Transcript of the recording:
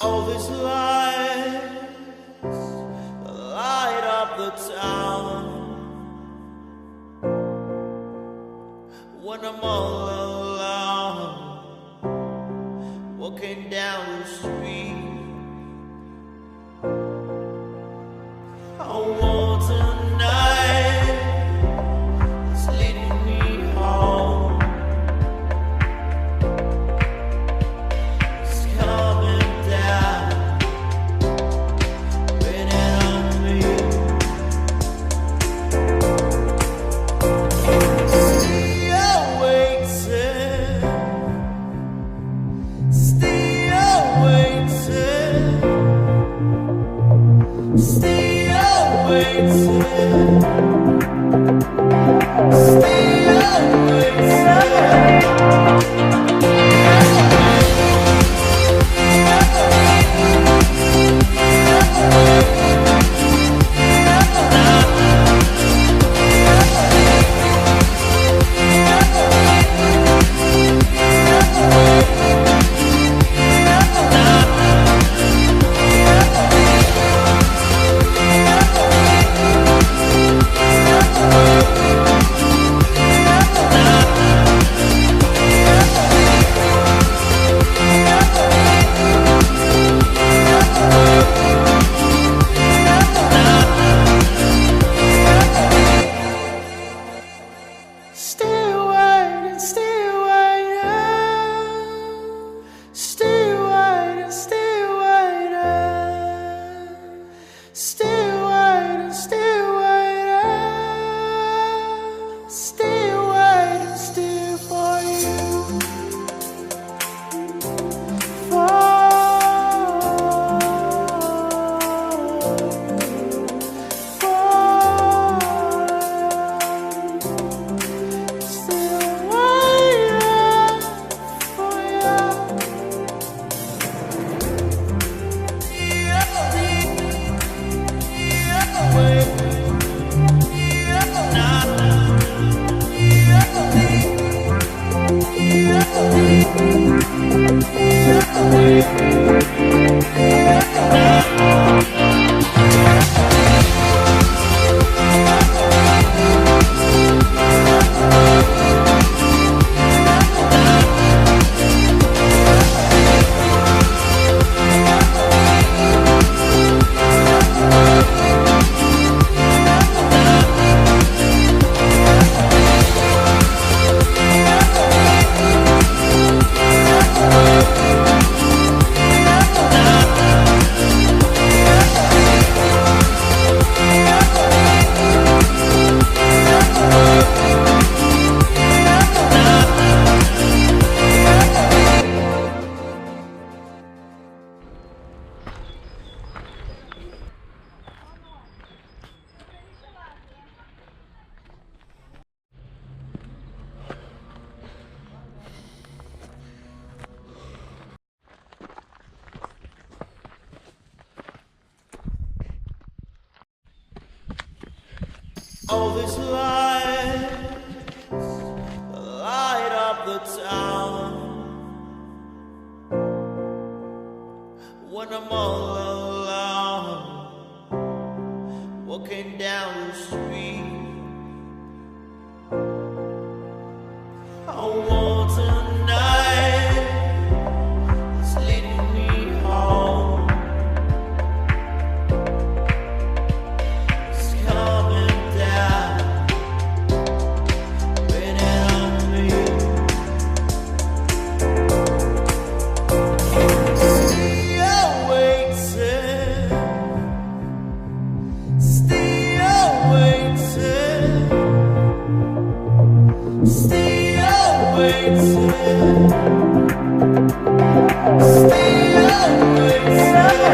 All these lights light up the town. When I'm all alone, walking down the street, I want tonight is leading me home. It's coming down, raining on me. Still waiting, still waiting, still waiting, all these lights light up the town. When I'm all alone, walking down the street, I want tonight is leading me home. It's coming down, raining on me. Still waiting, still waiting, still waiting, still waiting.